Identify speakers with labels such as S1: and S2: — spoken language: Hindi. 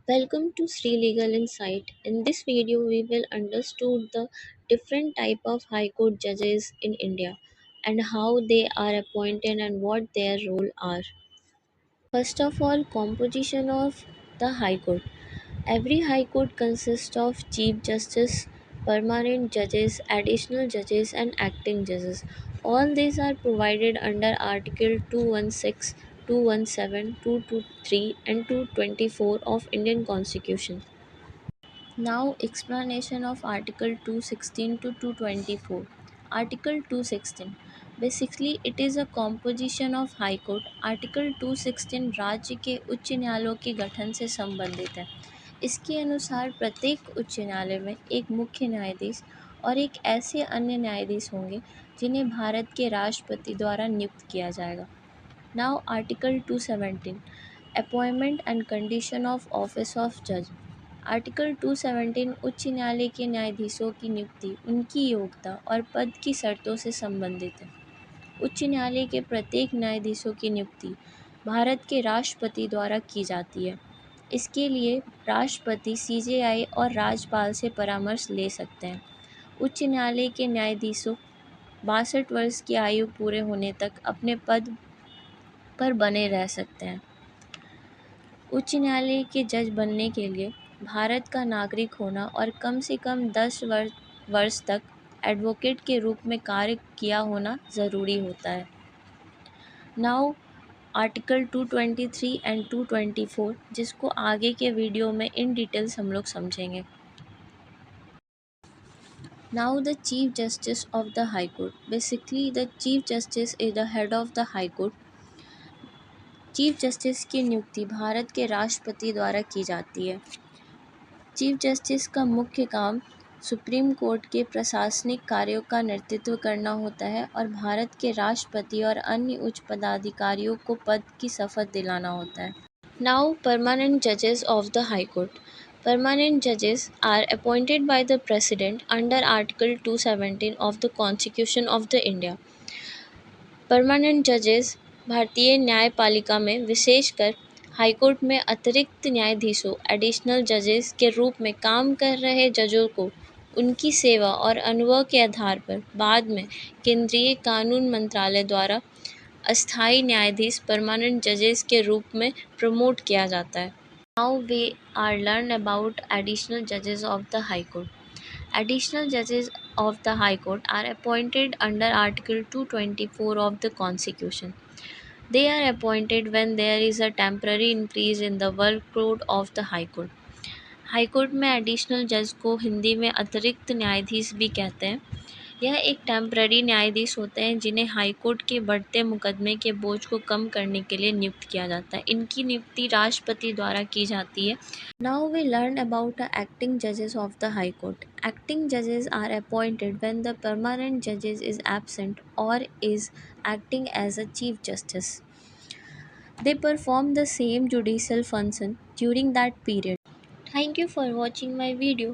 S1: Welcome to Sri Legal Insight. In this video, we will understood the different type of High Court judges in India and how they are appointed and what their role are. First of all, composition of the High Court. Every High Court consists of Chief Justice, permanent judges, additional judges, and acting judges. All these are provided under Article 216, 217, 223, and 224 of Indian Constitution. Now, explanation of Article 216 to 224. Article 216. Basically, it is a composition of High Court. Article 216 राज्य के उच्च न्यायालयों के गठन से संबंधित है। इसके अनुसार प्रत्येक उच्च न्यायालय में एक मुख्य न्यायाधीश और एक ऐसे अन्य न्यायाधीश होंगे जिन्हें भारत के राष्ट्रपति द्वारा नियुक्त किया जाएगा। Now article 217 appointment and condition of office of जज। आर्टिकल 217 उच्च न्यायालय के न्यायाधीशों की नियुक्ति उनकी योग्यता और पद की शर्तों से संबंधित है। उच्च न्यायालय के प्रत्येक न्यायाधीशों की नियुक्ति भारत के राष्ट्रपति द्वारा की जाती है। इसके लिए राष्ट्रपति सीजेआई और राज्यपाल से परामर्श ले सकते हैं। उच्च न्यायालय के न्यायाधीशों 62 वर्ष की आयु पूरे होने तक अपने पद पर बने रह सकते हैं। उच्च न्यायालय के जज बनने के लिए भारत का नागरिक होना और कम से कम 10 वर्ष तक एडवोकेट के रूप में कार्य किया होना ज़रूरी होता है। नाउ आर्टिकल 223 एंड 224 जिसको आगे के वीडियो में इन डिटेल्स हम लोग समझेंगे। Now the chief justice of the high court. Basically the chief justice is the head of the high court. Chief justice की नियुक्ति भारत के राष्ट्रपति द्वारा की जाती है। चीफ जस्टिस का मुख्य काम सुप्रीम कोर्ट के प्रशासनिक कार्यों का नेतृत्व करना होता है और भारत के राष्ट्रपति और अन्य उच्च पदाधिकारियों को पद की शपथ दिलाना होता है। नाउ परमानेंट जजेस of the high court. Permanent judges are appointed by the President under Article 217 of the Constitution of the India. Permanent जजेस भारतीय न्यायपालिका में विशेषकर हाईकोर्ट में अतिरिक्त न्यायाधीशों एडिशनल जजेस के रूप में काम कर रहे जजों को उनकी सेवा और अनुभव के आधार पर बाद में केंद्रीय कानून मंत्रालय द्वारा अस्थायी न्यायाधीश परमानेंट जजेस के रूप में प्रमोट किया जाता है। Now we are learn about additional जजेस of the high court. Additional judges of the High Court are appointed under Article 224 of the Constitution. They are appointed when there is a temporary increase in the workload of the High Court. High court में एडिशनल जज को हिंदी में अतिरिक्त न्यायाधीश भी कहते हैं। यह एक टेम्पररी न्यायाधीश होते हैं जिन्हें हाई कोर्ट के बढ़ते मुकदमे के बोझ को कम करने के लिए नियुक्त किया जाता है। इनकी नियुक्ति राष्ट्रपति द्वारा की जाती है। Now we learn about the acting जजेस of the high court. Acting judges are appointed when the permanent judges is absent or is acting as a chief justice. They perform the same judicial function during that period. Thank you for watching my video.